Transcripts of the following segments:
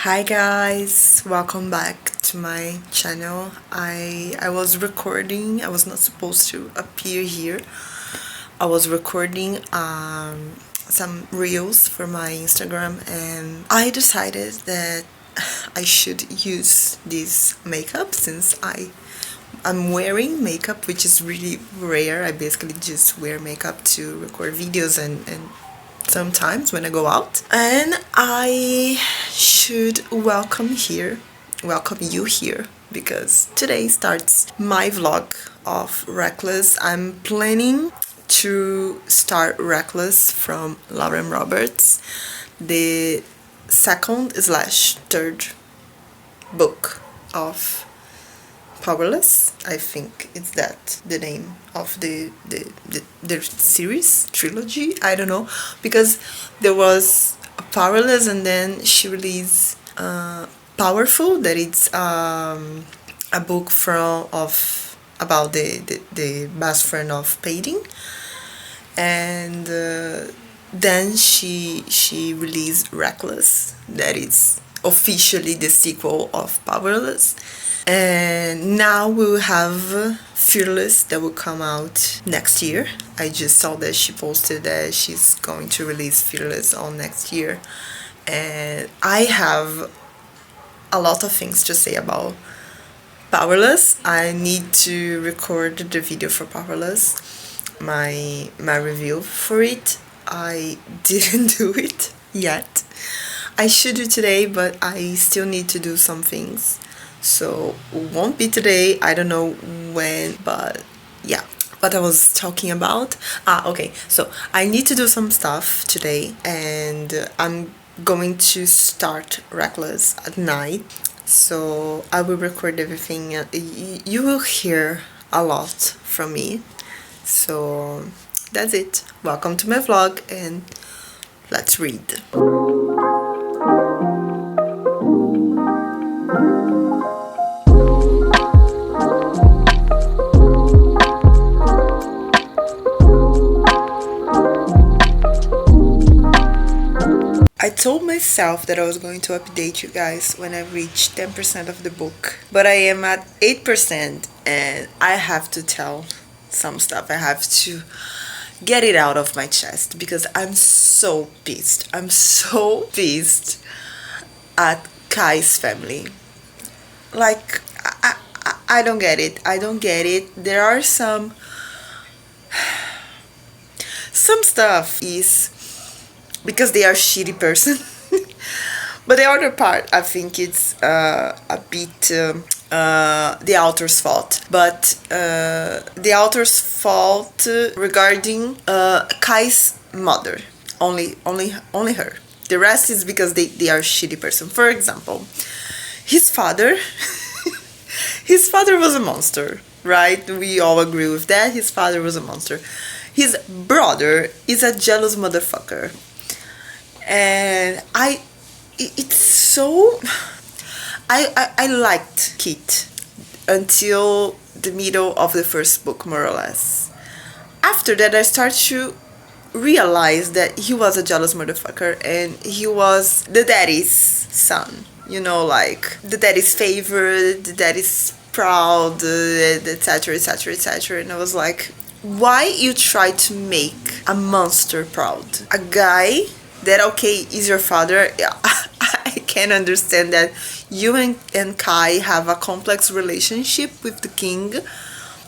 Hi guys, welcome back to my channel. I was recording. I was not supposed to appear here. I was recording some reels for my Instagram, and I decided that I should use this makeup since I'm wearing makeup, which is really rare. I basically just wear makeup to record videos and sometimes when I go out. And I should welcome you here because today starts my vlog of Reckless. I'm planning to start Reckless from Lauren Roberts, the second slash third book of Powerless. I think it's that the name of the series trilogy. I don't know, because there was Powerless and then she released Powerful, that it's a book about the best friend of Peyton, and then she released Reckless, that is officially the sequel of Powerless. And now we'll have Fearless that will come out next year. I just saw that she posted that she's going to release Fearless on next year, and I have a lot of things to say about Powerless. I need to record the video for Powerless, my review for it. I didn't do it yet. I should do today, but I still need to do some things. So won't be today, I don't know when, but yeah. What I was talking about, okay, so I need to do some stuff today, and I'm going to start Reckless at night, so I will record everything. You will hear a lot from me, so that's it. Welcome to my vlog, and let's read. I told myself that I was going to update you guys when I reach 10% of the book, but I am at 8% and I have to tell some stuff. I have to get it out of my chest because I'm so pissed. I'm so pissed at Kai's family. Like, I don't get it. I don't get it. There are some stuff is because they are shitty person. But the other part, I think it's a bit the author's fault. But the author's fault regarding Kai's mother. Only her. The rest is because they are shitty person. For example, his father, his father was a monster, right? We all agree with that. His father was a monster. His brother is a jealous motherfucker. And it's so, I liked Kit until the middle of the first book, more or less. After that, I started to realize that he was a jealous motherfucker and he was the daddy's son. You know, like the daddy's favorite, the daddy's proud, etc, etc, etc. And I was like, why you try to make a monster proud? A guy that, okay, is your father. I can understand that you and Kai have a complex relationship with the king,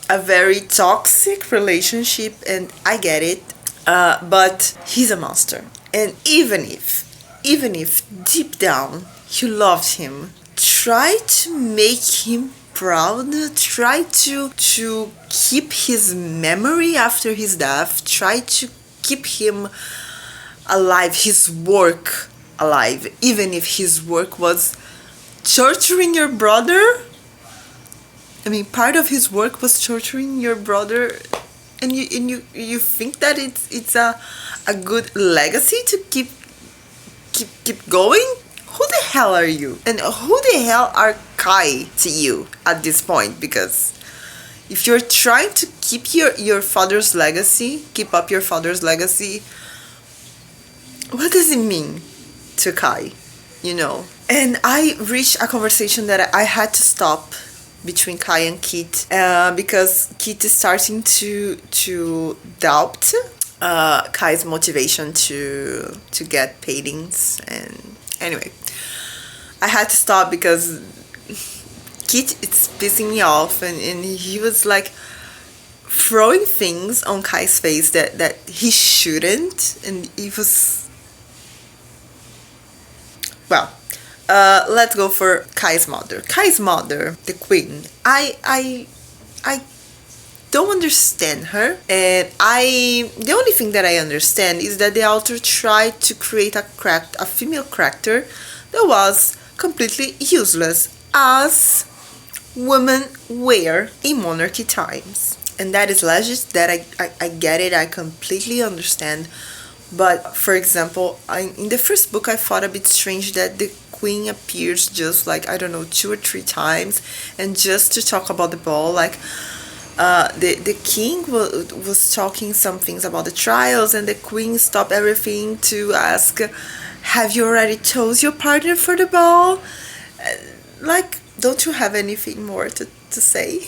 a very toxic relationship, and I get it, but he's a monster. And even if deep down you loved him, try to make him proud, try to keep his memory after his death, try to keep him alive, his work alive, even if his work was torturing your brother. I mean, part of his work was torturing your brother, and you think that it's a good legacy to keep going? Who the hell are you? And who the hell are Kai to you at this point? Because if you're trying to keep your father's legacy, keep up your father's legacy, what does it mean to Kai? you know. And I reached a conversation that I had to stop between Kai and Kit, because Kit is starting to doubt Kai's motivation to get paintings. And anyway, I had to stop because Kit, it's pissing me off, and he was like throwing things on Kai's face that he shouldn't, and it was, well, let's go for Kai's mother. Kai's mother, the queen. I don't understand her, and the only thing that I understand is that the author tried to create a female character that was completely useless, as women were in monarchy times. And that is legit, that I get it, I completely understand. But for example, in the first book, I thought a bit strange that the queen appears just like, I don't know, 2 or 3 times, and just to talk about the ball. Like, the king was talking some things about the trials, and the queen stopped everything to ask, have you already chose your partner for the ball? Like, don't you have anything more to say?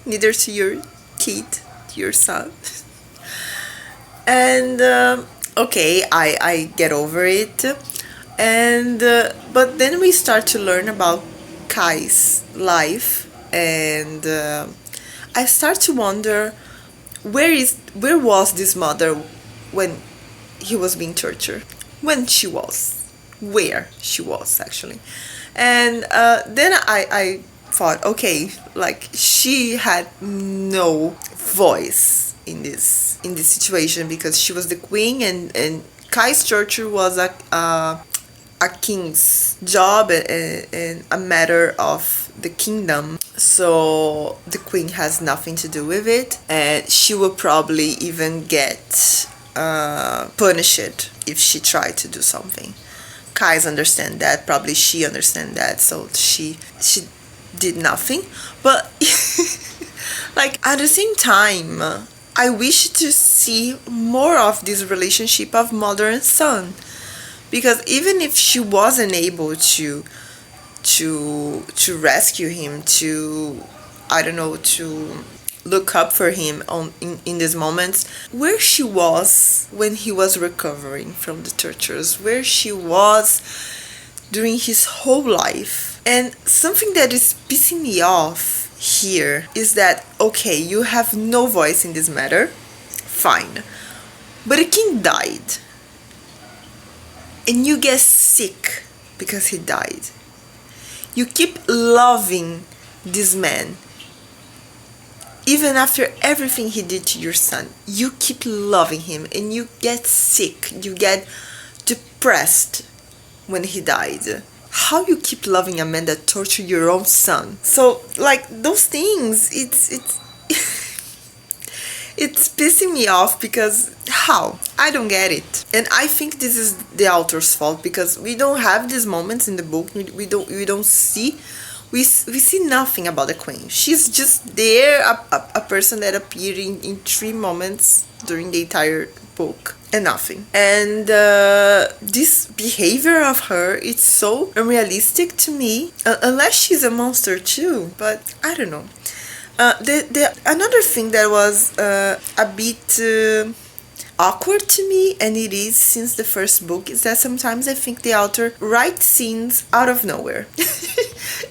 Neither to your kid, to your son. And okay, I get over it. And but then we start to learn about Kai's life, and I start to wonder, where was this mother when he was being tortured? When she was, where she was actually. And then I thought, okay, like, she had no voice in this situation, because she was the queen, and Kai's torture was a king's job, and a matter of the kingdom. So the queen has nothing to do with it, and she will probably even get punished if she tried to do something. Kai's understand that, probably she understand that, so she did nothing. But like, at the same time, I wish to see more of this relationship of mother and son, because even if she wasn't able to rescue him, to, I don't know, to look up for him in these moments, where she was when he was recovering from the tortures, where she was during his whole life. And something that is pissing me off here is that, okay, you have no voice in this matter, fine, but a king died, and you get sick because he died. You keep loving this man. Even after everything he did to your son, you keep loving him, and you get sick, you get depressed when he died. How you keep loving a man that tortured your own son? So, like, those things, it's it's pissing me off, because how? I don't get it. And I think this is the author's fault, because we don't have these moments in the book. We don't see. We see nothing about the queen. She's just there, a person that appeared in 3 moments during the entire book, and nothing. And this behavior of her, it's so unrealistic to me, unless she's a monster too, but I don't know. Another thing that was a bit awkward to me, and it is since the first book, is that sometimes I think the author writes scenes out of nowhere.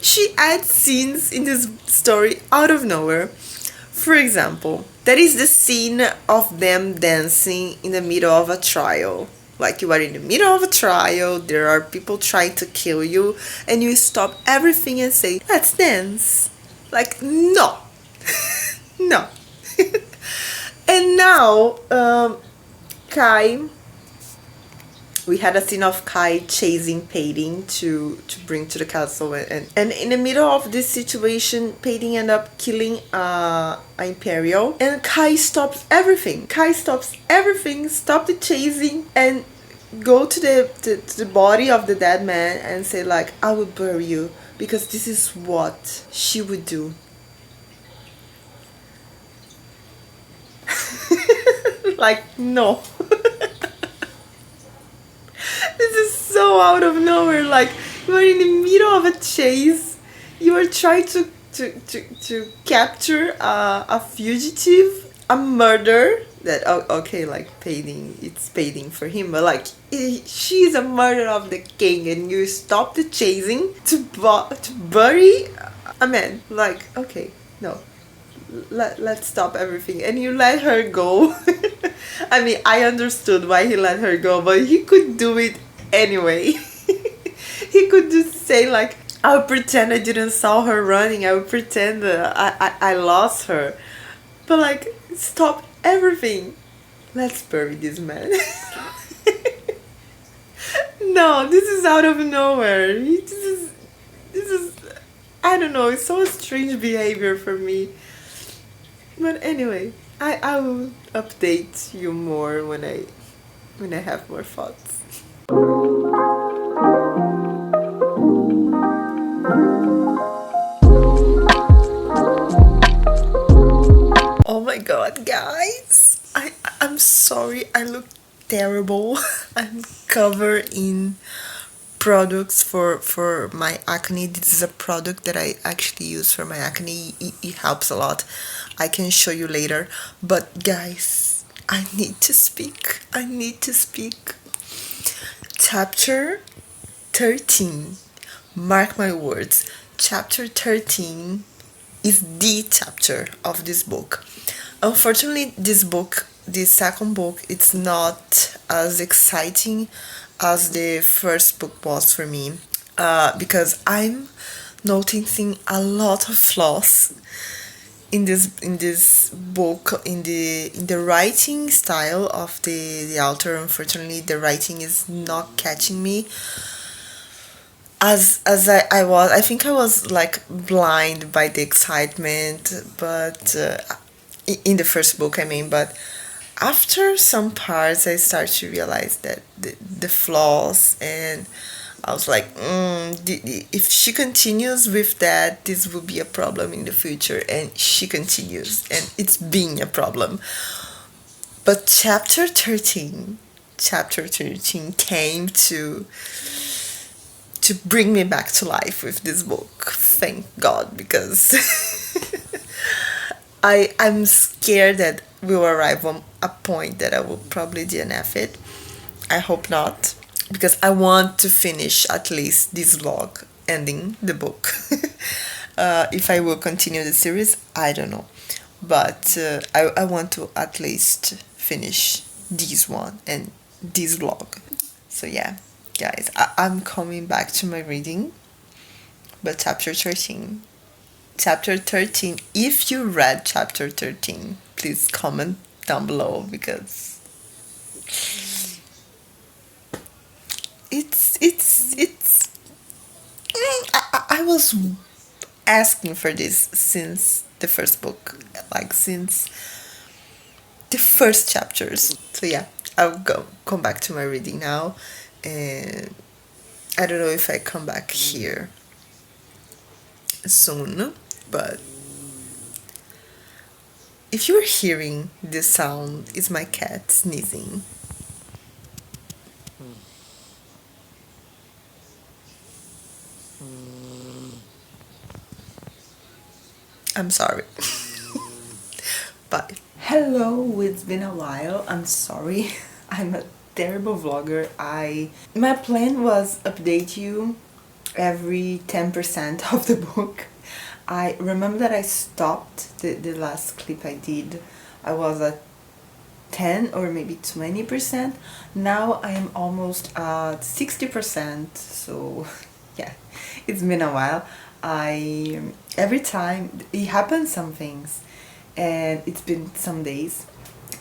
She adds scenes in this story out of nowhere. For example, that is the scene of them dancing in the middle of a trial. Like, you are in the middle of a trial, there are people trying to kill you, and you stop everything and say, let's dance. Like, no. No. And now, Kai, we had a scene of Kai chasing Peyton to bring to the castle, and in the middle of this situation, Peyton ended up killing Imperial, and Kai stops everything. Kai stops everything, stop the chasing, and go to the body of the dead man and say, like, I will bury you, because this is what she would do. Like, no. This is so out of nowhere. Like, You are in the middle of a chase. You are trying to capture a fugitive, a murder. That okay, like paying, it's paying for him, but like she's a murder of the king, and you stop the chasing to bury a man. Like okay, no, let's stop everything, and you let her go. I mean, I understood why he let her go, but he could do it anyway. He could just say like, I'll pretend I didn't saw her running, I will pretend I lost her, but like stop everything, let's bury this man. No, this is out of nowhere. This is I don't know, it's so strange behavior for me. But anyway, I will update you more when I have more thoughts. Oh my god, guys! I'm sorry, I look terrible. I'm covered in products for my acne. This is a product that I actually use for my acne. It helps a lot. I can show you later. But guys, I need to speak. I need to speak. Chapter 13. Mark my words. Chapter 13 is the chapter of this book. Unfortunately, this second book, it's not as exciting as the first book was for me, because I'm noticing a lot of flaws in this book, in the writing style of the author. Unfortunately, the writing is not catching me as I think I was like blind by the excitement, but in the first book, I mean. But after some parts I start to realize that the flaws, and I was like, if she continues with that, this will be a problem in the future, and she continues, and it's being a problem. But chapter 13 came to bring me back to life with this book. Thank God, because I'm scared that we'll arrive on a point that I will probably DNF it. I hope not, because I want to finish at least this vlog ending the book. If I will continue the series, I don't know, but I want to at least finish this one and this vlog. So yeah, guys, I'm coming back to my reading. But chapter 13, if you read chapter 13, please comment down below, because it's I was asking for this since the first book, like since the first chapters. So yeah, I'll come back to my reading now, and I don't know if I come back here soon, but if you're hearing this sound, it's my cat sneezing. I'm sorry. Bye. Hello, it's been a while. I'm sorry. I'm a terrible vlogger. My plan was update you every 10% of the book. I remember that I stopped the last clip I did. I was at 10 or maybe 20%. Now I am almost at 60%. So yeah, it's been a while. Every time it happens some things, and it's been some days,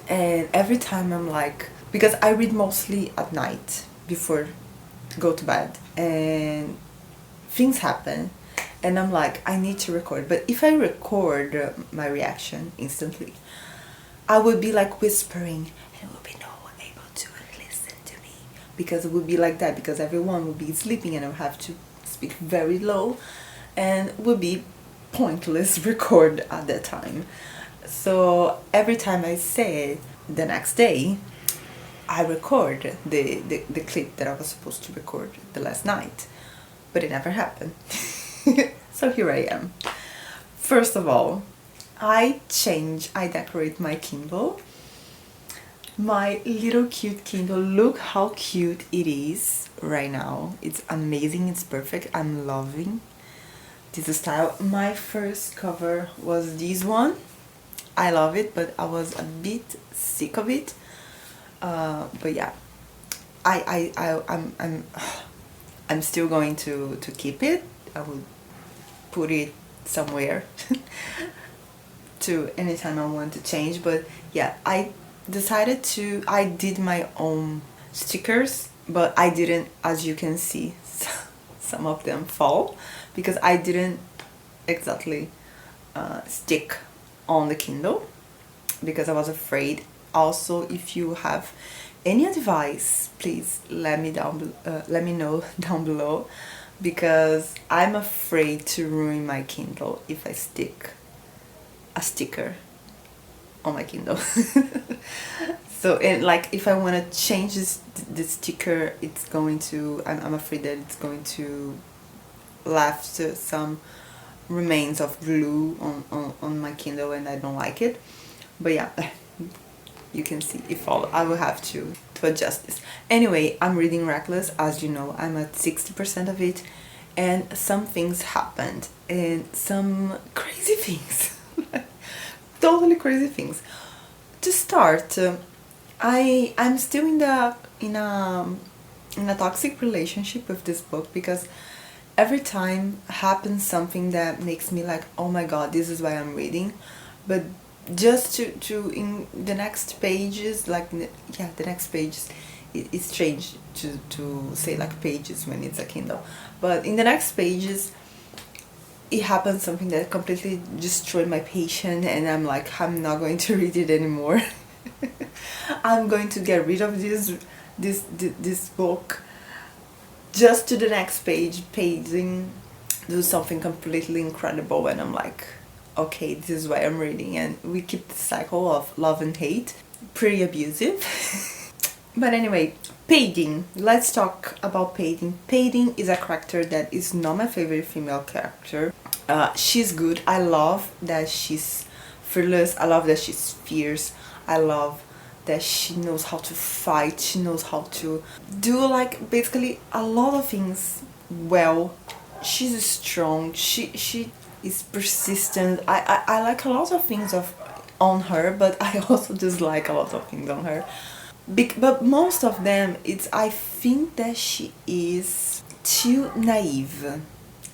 and every time I'm like, because I read mostly at night before go to bed, and things happen, and I'm like, I need to record. But if I record my reaction instantly, I would be like whispering, and it would be no one able to listen to me, because it would be like that, because everyone would be sleeping and I would have to speak very low, and would be pointless record at that time. So every time I say it, the next day I record the clip that I was supposed to record the last night. but it never happened. So here I am. First of all, I decorate my Kindle. My little cute Kindle, look how cute it is right now. It's amazing, it's perfect. I'm loving this style. My first cover was this one. I love it, but I was a bit sick of it. But yeah, I'm still going to keep it. I will put it somewhere to anytime I want to change. But yeah, I did my own stickers, but I didn't, as you can see, some of them fall because I didn't exactly stick on the Kindle because I was afraid. Also, if you have any advice, please let me know down below, because I'm afraid to ruin my Kindle if I stick a sticker on my Kindle. So, and like if I want to change the sticker, I'm afraid that it's going to left some remains of glue on my Kindle, and I don't like it. But yeah, you can see I will have to adjust this. Anyway, I'm reading Reckless. As you know, I'm at 60% of it, and some things happened, and some crazy things. Totally crazy things. To start, I'm still in a toxic relationship with this book, because every time happens something that makes me like, oh my god, this is why I'm reading. But just to in the next pages, like, yeah, the next pages, it's strange to say like pages when it's a Kindle, but in the next pages it happens something that completely destroyed my patience, and I'm like, I'm not going to read it anymore. I'm going to get rid of this book just to the next paging, do something completely incredible, and I'm like, okay, this is why I'm reading. And we keep the cycle of love and hate, pretty abusive. But anyway, Paiding. Let's talk about Paiding. Paiding is a character that is not my favorite female character. She's good. I love that she's fearless. I love that she's fierce. I love that she knows how to fight. She knows how to do like basically a lot of things well. She's strong. She is persistent. I like a lot of things on her, but I also dislike a lot of things on her. But most of them, I think that she is too naive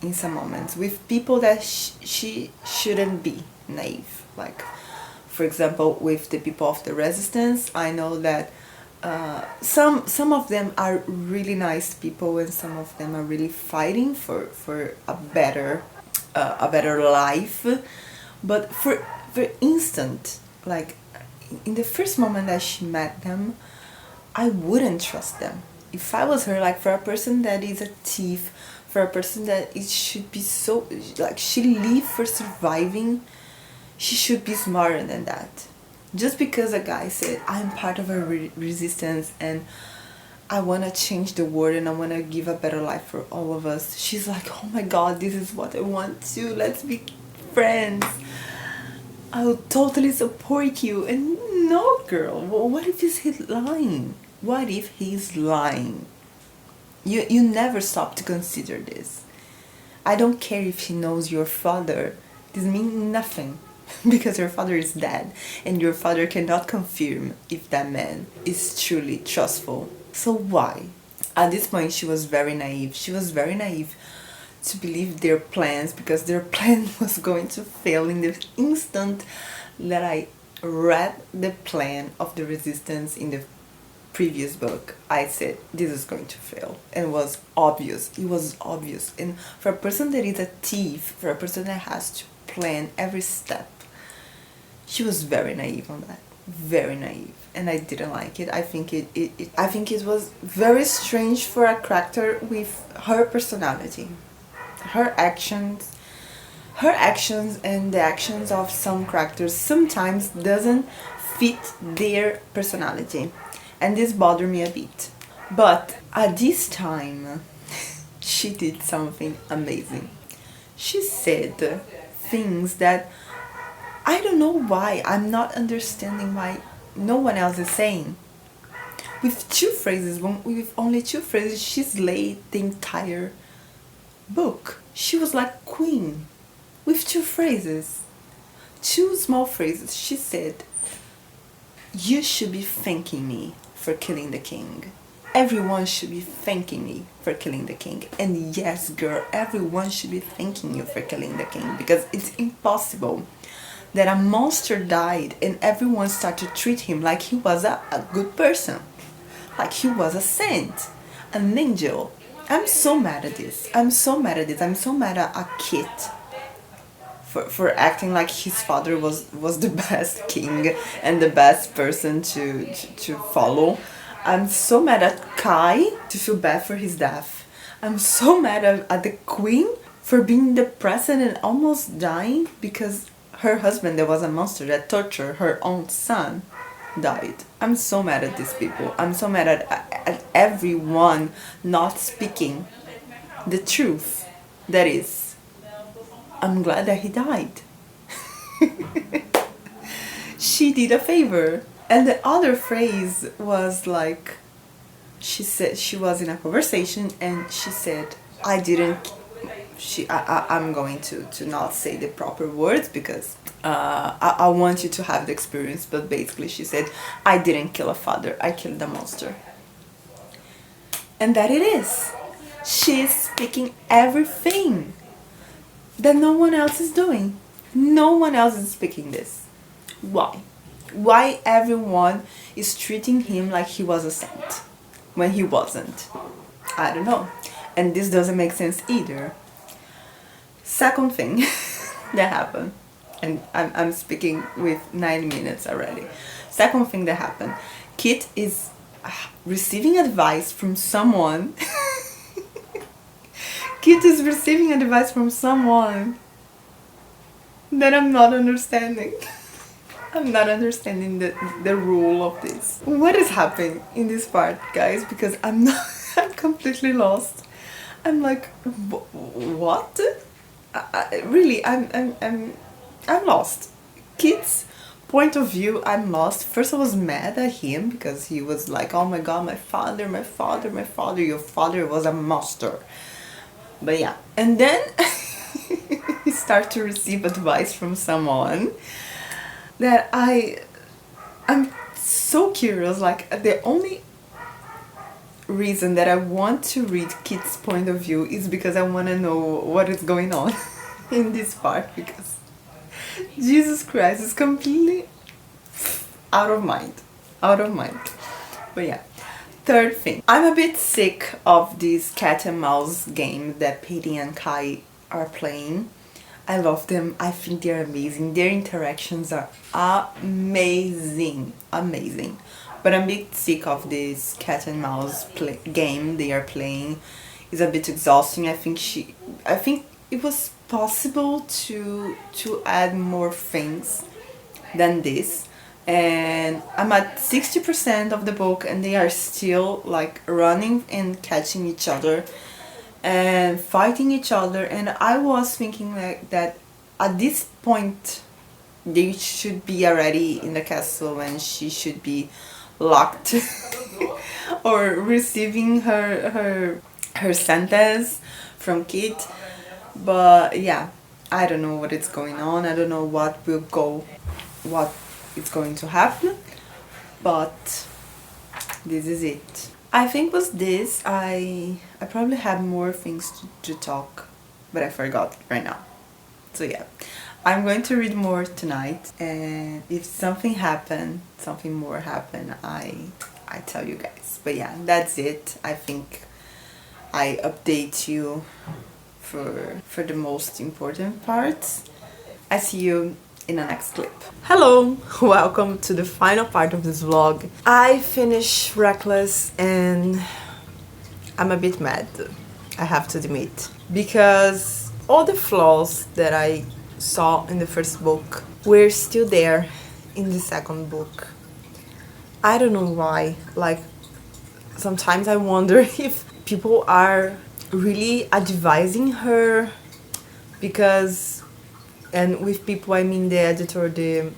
in some moments with people that she shouldn't be naive. Like, for example, with the people of the resistance, I know that some of them are really nice people, and some of them are really fighting for a better life. But for instance, like in the first moment that she met them, I wouldn't trust them. If I was her, like for a person that is a thief, for a person that it should be so, like she live for surviving, she should be smarter than that. Just because a guy said, I'm part of a resistance and I want to change the world and I want to give a better life for all of us, she's like, oh my god, this is what I want to, let's be friends, I will totally support you. And no, girl, what if he's lying? What if he's lying? You never stop to consider this. I don't care if she knows your father. This means nothing. Because your father is dead, and your father cannot confirm if that man is truly trustful. So why? At this point, she was very naive. She was very naive to believe their plans, because their plan was going to fail. In the instant that I read the plan of the resistance in the previous book, I said, this is going to fail. And it was obvious. It was obvious. And for a person that is a thief, for a person that has to plan every step, she was very naive on that. Very naive. And I didn't like it. I think it was very strange for a character with her personality. Her actions and the actions of some characters sometimes doesn't fit their personality. And this bothered me a bit. But at this time, she did something amazing. She said things that I don't know why. I'm not understanding why no one else is saying. With two phrases, with only two phrases, she slayed the entire book. She was like queen. With two phrases. Two small phrases. She said, "You should be thanking me for killing the king. Everyone should be thanking me for killing the king." And yes, girl, everyone should be thanking you for killing the king, because it's impossible that a monster died and everyone started to treat him like he was a good person, like he was a saint, an angel. I'm so mad at this. I'm so mad at this. I'm so mad at a kid for acting like his father was the best king and the best person to follow. I'm so mad at Kai to feel bad for his death. I'm so mad at the queen for being depressed and almost dying because her husband, that was a monster that tortured her own son, died. I'm so mad at these people. I'm so mad at everyone not speaking the truth. That is, I'm glad that he died. She did a favor. And the other phrase was like, she said, she was in a conversation and she said, I didn't, I'm going to not say the proper words because I want you to have the experience, but basically she said, I didn't kill a father, I killed a monster. And that it is. She's speaking everything that no one else is doing. No one else is speaking this. Why? Why everyone is treating him like he was a saint when he wasn't? I don't know. And this doesn't make sense either. Second thing that happened, and I'm speaking with 9 minutes already. Second thing that happened, Kit is receiving advice from someone. Kit is receiving advice from someone that I'm not understanding. I'm not understanding the rule of this. What is happening in this part, guys? Because I'm completely lost. I'm like, what? I'm lost. Kit's point of view, I'm lost. First I was mad at him because he was like, oh my god, my father, your father was a monster. But yeah, and then he started to receive advice from someone that I'm so curious. Like, the only reason that I want to read Kit's point of view is because I want to know what is going on in this part, because Jesus Christ is completely out of mind. But yeah, third thing, I'm a bit sick of this cat and mouse game that Peyton and Kai are playing. I love them. I think they're amazing. Their interactions are amazing. But I'm a bit sick of this cat and mouse game they are playing. It's a bit exhausting. I think it was possible to add more things than this. And I'm at 60% of the book and they are still like running and catching each other and fighting each other, and I was thinking like that at this point they should be already in the castle and she should be locked or receiving her sentence from Kit. But yeah, I don't know what is going on. I don't know what is going to happen, but this is it. I think with this, I probably had more things to talk, but I forgot right now. So yeah, I'm going to read more tonight, and if something more happen, I tell you guys. But yeah, that's it. I think I update you for the most important parts. I see you in the next clip. Hello, welcome to the final part of this vlog. I finished Reckless and I'm a bit mad, I have to admit, because all the flaws that I saw in the first book were still there in the second book. I don't know why. Like, sometimes I wonder if people are really advising her, because, and with people I mean the editor, the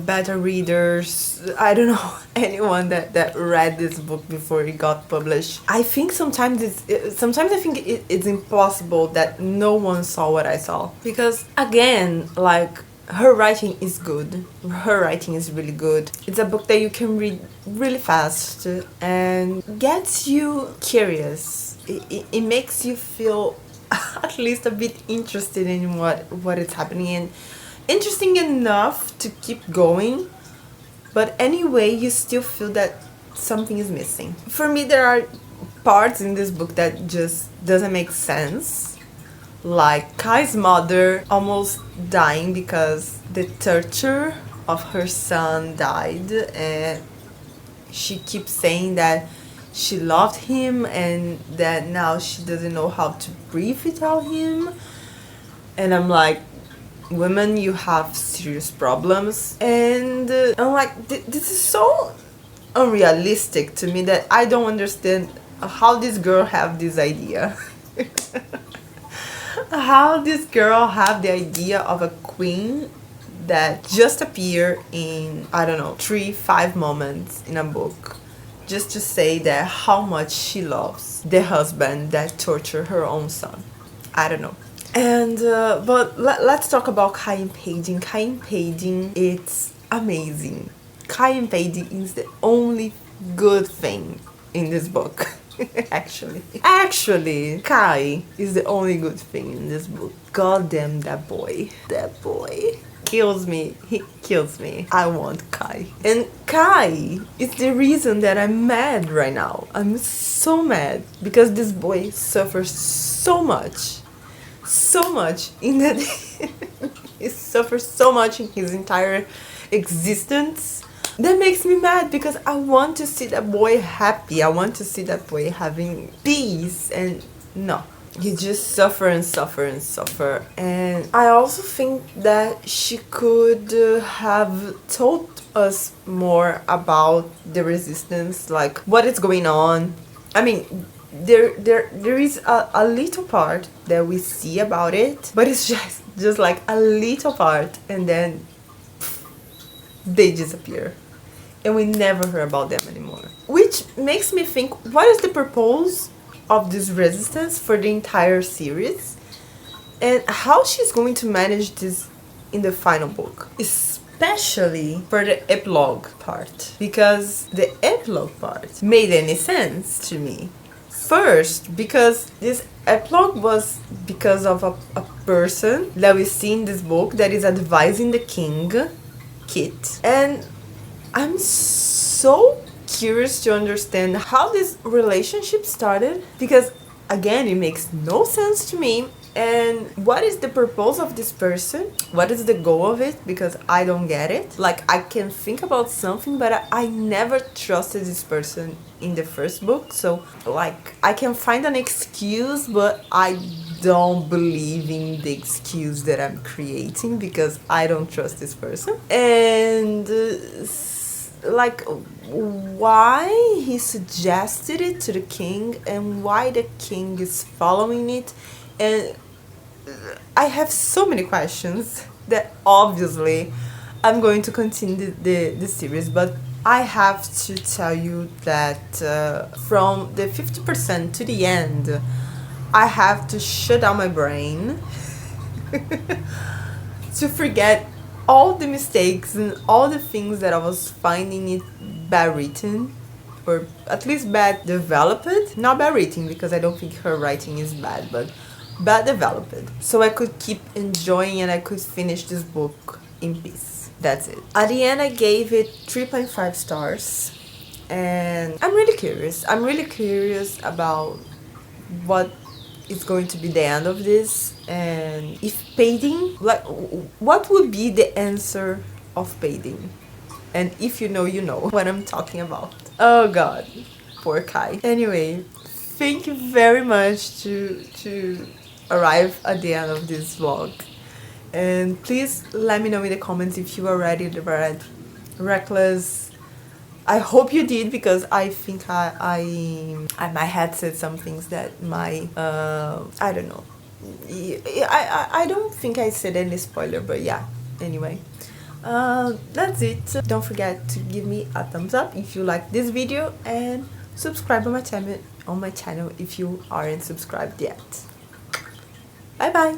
beta readers, I don't know, anyone that read this book before it got published. I think sometimes I think it's impossible that no one saw what I saw, because again, like, her writing is good. Her writing is really good. It's a book that you can read really fast and gets you curious. It makes you feel at least a bit interested in what is happening, and interesting enough to keep going, but anyway you still feel that something is missing. For me, there are parts in this book that just doesn't make sense, like Kai's mother almost dying because the torture of her son died, and she keeps saying that she loved him and that now she doesn't know how to breathe without him. And I'm like, women, you have serious problems. And I'm like, this is so unrealistic to me that I don't understand how this girl have this idea. How this girl have the idea of a queen that just appear in, I don't know, 3-5 moments in a book, just to say that how much she loves the husband that tortured her own son. I don't know. And but let's talk about Kai and Paiding. Kai and Paiding, it's amazing. Kai and Paiding is the only good thing in this book. Actually, Kai is the only good thing in this book. God damn that boy. That boy kills me. He kills me. I want Kai. And Kai is the reason that I'm mad right now. I'm so mad because this boy suffers so much. So much in that he suffers so much in his entire existence. That makes me mad because I want to see that boy happy. I want to see that boy having peace, and no. He just suffer and suffer and suffer. And I also think that she could have told us more about the resistance, like what is going on. I mean, there is a little part that we see about it, but it's just like a little part, and then they disappear. And we never hear about them anymore. Which makes me think, what is the purpose of this resistance for the entire series? And how she's going to manage this in the final book? Especially for the epilogue part. Because the epilogue part made any sense to me. First, because this epilogue was because of a person that we see in this book that is advising the king, Kit. And I'm so curious to understand how this relationship started, because again, it makes no sense to me. And what is the purpose of this person? What is the goal of it? Because I don't get it. Like, I can think about something, but I never trusted this person in the first book. So, like, I can find an excuse, but I don't believe in the excuse that I'm creating because I don't trust this person. And like, why he suggested it to the king and why the king is following it. And I have so many questions that obviously I'm going to continue the series, but I have to tell you that from the 50% to the end, I have to shut down my brain to forget all the mistakes and all the things that I was finding it bad written, or at least bad developed. Not bad written, because I don't think her writing is bad, but bad developed. So I could keep enjoying and I could finish this book in peace. That's it. At the end, I gave it 3.5 stars. And I'm really curious. I'm really curious about what is going to be the end of this, and if Paiding, like, what would be the answer of Paiding? And if you know what I'm talking about. Oh god, poor Kai. Anyway, thank you very much to arrive at the end of this vlog, and please let me know in the comments if you already read Reckless, I hope you did, because I think I might have said some things that might I don't know. I don't think I said any spoiler, but yeah. Anyway, that's it. Don't forget to give me a thumbs up if you like this video, and subscribe on my channel if you aren't subscribed yet. Bye bye.